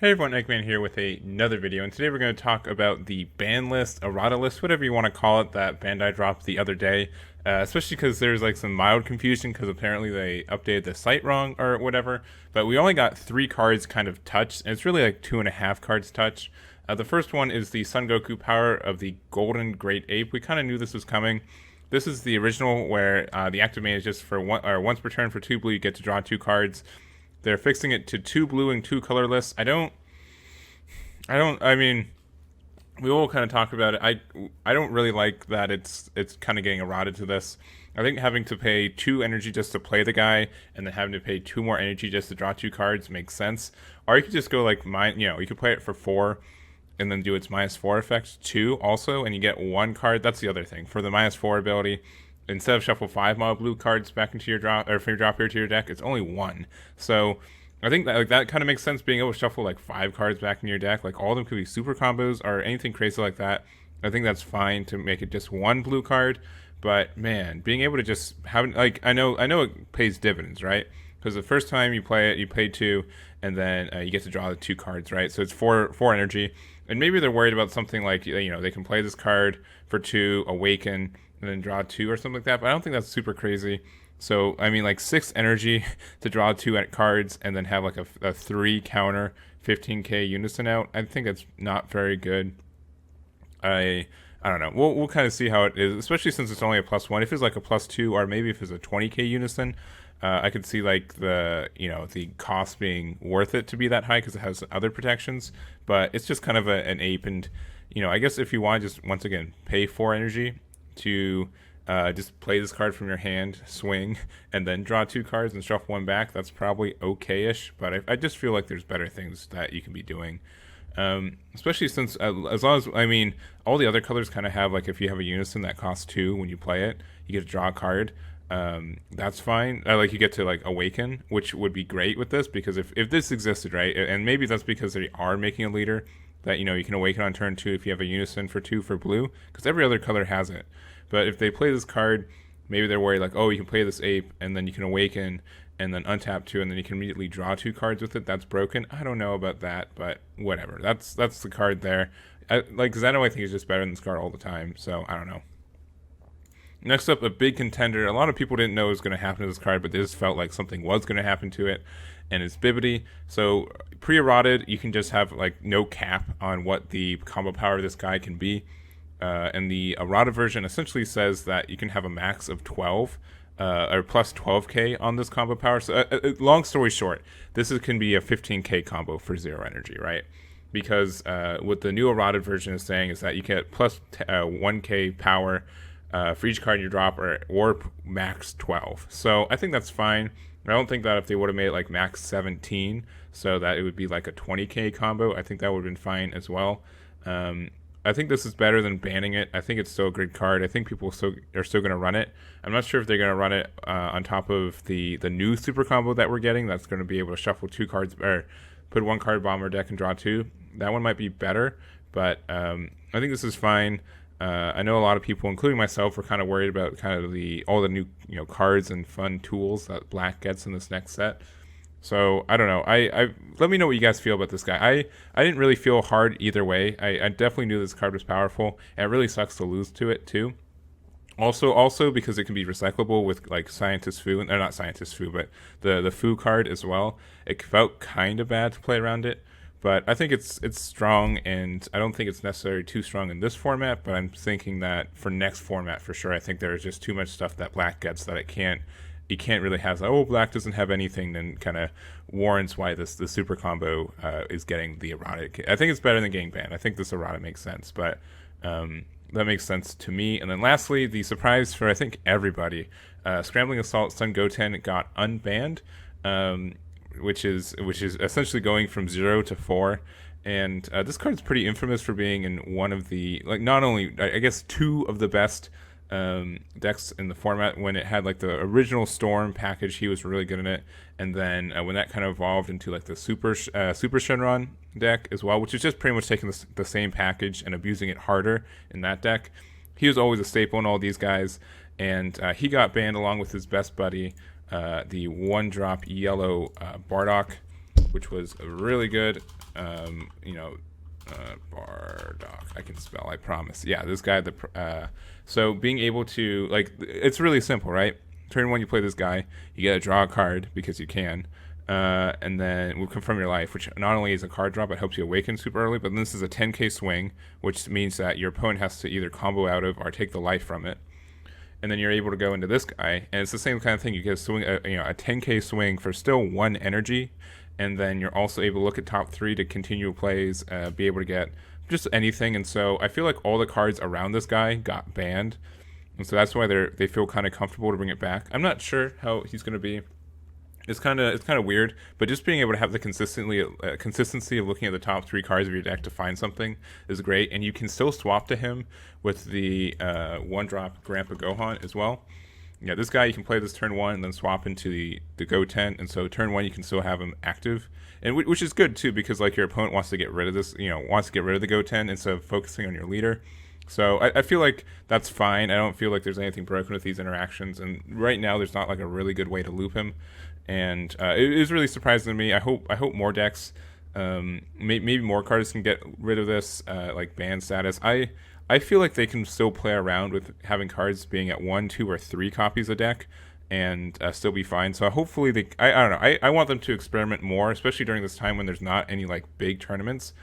Hey everyone, Egman here with another video, and today we're going to talk about the ban list, errata list, whatever you want to call it, that Bandai dropped the other day, especially because there's like some mild confusion because apparently they updated the site wrong or whatever, but we only got 3 cards kind of touched, and it's really like 2.5 cards touched. The first one is the Sun Goku power of the Golden Great Ape. We kind of knew this was coming. This is the original where the active main is just for once per turn for 2 blue, you get to draw 2 cards. They're fixing it to 2 blue and 2 colorless. I mean, we all kind of talk about it. I don't really like that it's kind of getting eroded to this. I think having to pay 2 energy just to play the guy and then having to pay 2 more energy just to draw 2 cards makes sense. Or you could just go like you could play it for 4 and then do its -4 effect too also, and you get 1 card. That's the other thing. For the -4 ability, instead of shuffle 5 mono blue cards back into your drop, or from your drop here to your deck, it's only 1. So I think that that kind of makes sense, being able to shuffle like 5 cards back in your deck. Like all of them could be super combos or anything crazy like that. I think that's fine to make it just 1 blue card. But man, being able to just have, like, I know it pays dividends, right? Because the first time you play it, you pay 2, and then you get to draw the 2 cards, right? So it's 4 energy. And maybe they're worried about something like, they can play this card for 2, awaken, and then draw 2 or something like that. But I don't think that's super crazy. So, I mean, like 6 energy to draw 2 cards and then have like a 3 counter 15k unison out. I think that's not very good. I don't know. We'll kind of see how it is, especially since it's only a +1. If it's like a +2, or maybe if it's a 20k unison, I could see like the cost being worth it to be that high because it has other protections. But it's just kind of an ape, and I guess if you want to just once again pay 4 energy to just play this card from your hand, swing, and then draw 2 cards and shuffle 1 back, that's probably okay-ish. But I just feel like there's better things that you can be doing. Especially since, as long as, all the other colors kind of have, like, if you have a unison that costs 2 when you play it, you get to draw a card. That's fine. Like, you get to, like, awaken, which would be great with this, because if this existed, right, and maybe that's because they are making a leader, that, you can awaken on turn 2 if you have a unison for 2 for blue, because every other color has it. But if they play this card, maybe they're worried like, oh, you can play this ape and then you can awaken and then untap 2 and then you can immediately draw 2 cards with it. That's broken. I don't know about that, but whatever. That's the card there. Zeno, I think, is just better than this card all the time, so I don't know. Next up, a big contender. A lot of people didn't know what was going to happen to this card, but they just felt like something was going to happen to it, and it's Bibbidi. So pre-eroded, you can just have like no cap on what the combo power of this guy can be. And the errata version essentially says that you can have a max of 12 or plus 12k on this combo power. So long story short, can be a 15k combo for 0 energy, right? Because what the new errata version is saying is that you get plus 1k power for each card you drop, or max 12. So I think that's fine. I don't think that if they would have made it like max 17, so that it would be like a 20k combo, I think that would have been fine as well. I think this is better than banning it. I think it's still a great card. I think people are still going to run it. I'm not sure if they're going to run it on top of the new super combo that we're getting. That's going to be able to shuffle 2 cards, or put 1 card bomber deck and draw 2. That one might be better, but I think this is fine. I know a lot of people, including myself, were kind of worried about kind of all the new cards and fun tools that Black gets in this next set. So I don't know. I let me know what you guys feel about this guy. I didn't really feel hard either way. I definitely knew this card was powerful, and it really sucks to lose to it too. Also because it can be recyclable with like Scientist Fu, or not Scientist Fu, but the Fu card as well. It felt kind of bad to play around it, but I think it's strong, and I don't think it's necessarily too strong in this format. But I'm thinking that for next format for sure, I think there is just too much stuff that Black gets that you can't really have, like, oh, Black doesn't have anything, then kind of warrants why the super combo is getting the errata. I think it's better than getting banned. I think this errata makes sense, but that makes sense to me. And then lastly, the surprise for I think everybody, Scrambling Assault Sun Goten got unbanned, which is essentially going from 0 to 4. And this card is pretty infamous for being in one of the, like, not only, I guess, 2 of the best decks in the format. When it had like the original Storm package, he was really good in it, and then when that kind of evolved into like the Super Shenron deck as well, which is just pretty much taking the same package and abusing it harder in that deck, he was always a staple in all these guys, and he got banned along with his best buddy, the 1-drop yellow Bardock, which was really good. Bardock. I can spell, I promise. Yeah, this guy. So being able to, like, it's really simple, right? Turn 1, you play this guy. You get to draw a card because you can. And then we'll confirm your life, which not only is a card draw, but helps you awaken super early. But this is a 10k swing, which means that your opponent has to either combo out of or take the life from it. And then you're able to go into this guy, and it's the same kind of thing. You get a swing, a 10k swing for still 1 energy, and then you're also able to look at top 3 to continue plays, be able to get just anything. And so I feel like all the cards around this guy got banned, and so that's why they feel kind of comfortable to bring it back. I'm not sure how he's going to be. It's kind of weird, but just being able to have the consistency of looking at the top 3 cards of your deck to find something is great, and you can still swap to him with the 1-drop Grandpa Gohan as well. Yeah, this guy, you can play this turn 1 and then swap into the Goten, and so turn 1 you can still have him active, and which is good too, because like your opponent wants to get rid of this, wants to get rid of the Goten instead of focusing on your leader. So I feel like that's fine. I don't feel like there's anything broken with these interactions, and right now there's not like a really good way to loop him, and it is really surprising to me. I hope more decks, maybe more cards can get rid of this like ban status. I feel like they can still play around with having cards being at 1, 2, or 3 copies a deck and still be fine. So hopefully I don't know. I want them to experiment more, especially during this time when there's not any like big tournaments,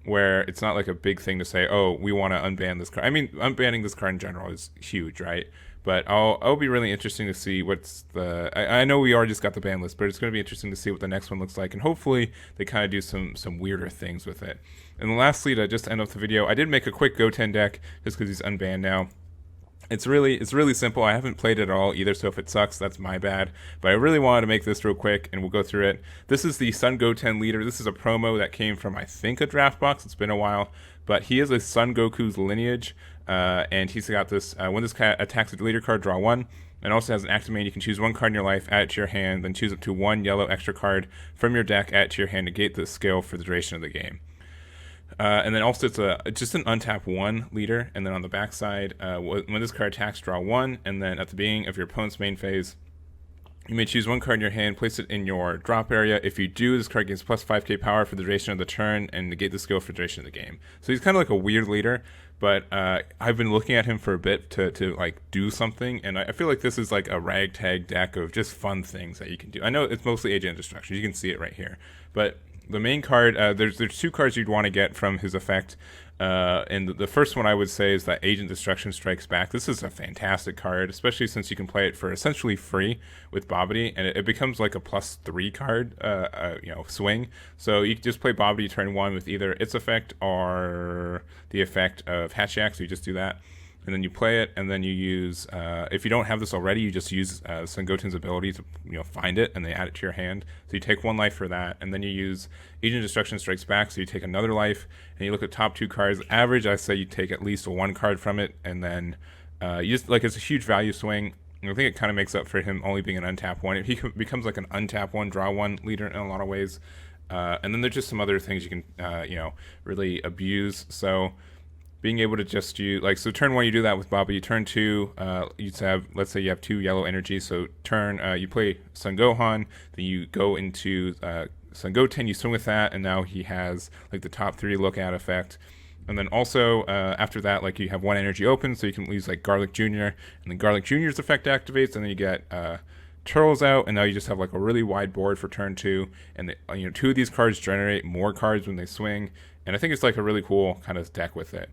where it's not like a big thing to say, oh, we want to unban this card. I mean, unbanning this card in general is huge, right? But I'll be really interesting to see what's I know we already just got the ban list, but it's going to be interesting to see what the next one looks like, and hopefully they kind of do some weirder things with it. And lastly, to just end off the video, I did make a quick Goten deck just because he's unbanned now. It's really simple. I haven't played it at all either, so if it sucks, that's my bad. But I really wanted to make this real quick, and we'll go through it. This is the Sun Goten leader. This is a promo that came from, I think, a draft box. It's been a while. But he is a Son Goku's lineage, and he's got this, when this cat attacks a leader card, draw 1. And also has an active main. You can choose 1 card in your life, add it to your hand, then choose up to 1 yellow extra card from your deck, add it to your hand, negate the skill for the duration of the game. And then also it's just an untap 1 leader, and then on the back side, when this card attacks, draw 1, and then at the beginning of your opponent's main phase, you may choose 1 card in your hand, place it in your drop area. If you do, this card gains plus 5k power for the duration of the turn, and negate the skill for the duration of the game. So he's kind of like a weird leader, but I've been looking at him for a bit to like do something, and I feel like this is like a ragtag deck of just fun things that you can do. I know it's mostly Agent of Destruction, you can see it right here, but the main card, there's 2 cards you'd want to get from his effect, and the first one I would say is that Agent Destruction Strikes Back. This is a fantastic card, especially since you can play it for essentially free with Bobbity, and it becomes like a +3 card, swing. So you can just play Bobbity turn 1 with either its effect or the effect of Hatchiak, so you just do that. And then you play it, and then you use, if you don't have this already, you just use Sun Goten's ability to find it, and then add it to your hand. So you take 1 life for that, and then you use Agent Destruction Strikes Back, so you take another life, and you look at top 2 cards. Average, I say you take at least 1 card from it, and then you just, like, it's a huge value swing. And I think it kind of makes up for him only being an untap 1. He becomes like an untap 1, draw 1 leader in a lot of ways. And then there's just some other things you can, really abuse. So being able to just use, like, so turn 1 you do that with Bobby. Turn 2 you'd have, let's say you have 2 yellow energy, so turn you play Son Gohan, then you go into Son Goten, you swing with that, and now he has like the top 3 look at effect. And then also after that, like, you have 1 energy open, so you can use like Garlic Jr., and then Garlic Jr.'s effect activates, and then you get Turtles out, and now you just have like a really wide board for turn 2, and 2 of these cards generate more cards when they swing, and I think it's like a really cool kind of deck with it.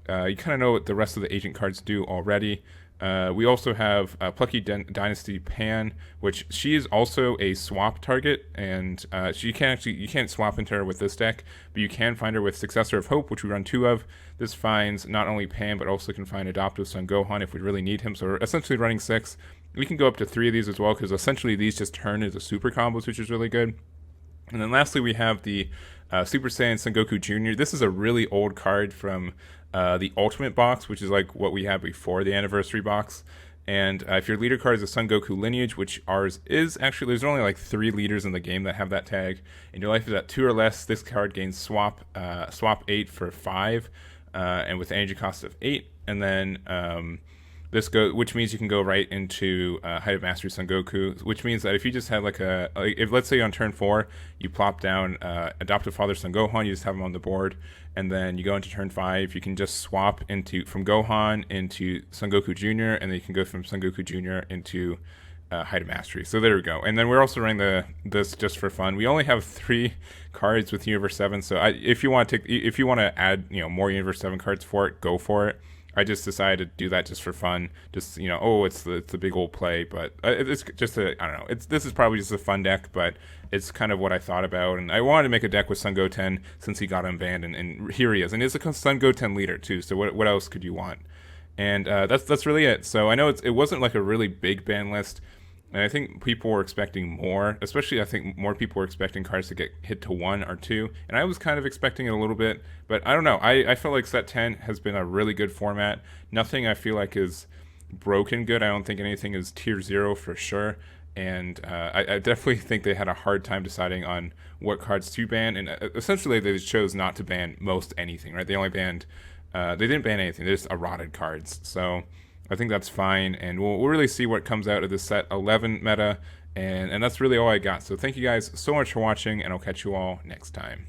You kind of know what the rest of the agent cards do already. We also have Plucky Dynasty Pan, which she is also a swap target, and you can't swap into her with this deck, but you can find her with Successor of Hope, which we run 2 of. This finds not only Pan, but also can find Adoptive Son Gohan if we really need him. So we're essentially running 6. We can go up to 3 of these as well, because essentially these just turn into super combos, which is really good. And then lastly, we have the Super Saiyan Son Goku Jr. This is a really old card from the Ultimate box, which is like what we had before the Anniversary box. And if your leader card is a Son Goku lineage, which ours is, actually there's only like 3 leaders in the game that have that tag, and your life is at 2 or less, this card gains swap 8 for 5, and with energy cost of 8. And then which means you can go right into Height of Mastery Son Goku, which means that if you just had if let's say on turn 4 you plop down Adoptive Father Son Gohan, you just have him on the board, and then you go into turn 5, you can just swap from Gohan into Son Goku Jr., and then you can go from Son Goku Jr. into Height of Mastery. So there we go. And then we're also running this just for fun. We only have 3 cards with Universe 7, so if you want to add more Universe 7 cards for it, go for it. I just decided to do that just for fun. Just it's the big old play, but it's just I don't know. This is probably just a fun deck, but it's kind of what I thought about, and I wanted to make a deck with Sun Goten since he got unbanned, and here he is, and it's a Sun Goten leader too. So what else could you want? And that's really it. So I know it wasn't like a really big ban list. And I think people were expecting more, especially I think more people were expecting cards to get hit to 1 or 2. And I was kind of expecting it a little bit, but I don't know. I feel like Set 10 has been a really good format. Nothing I feel like is broken good. I don't think anything is tier 0 for sure. And I definitely think they had a hard time deciding on what cards to ban. And essentially they chose not to ban most anything, right? They only banned, they didn't ban anything. They just eroded cards. So I think that's fine, and we'll really see what comes out of this set 11 meta, and that's really all I got. So thank you guys so much for watching, and I'll catch you all next time.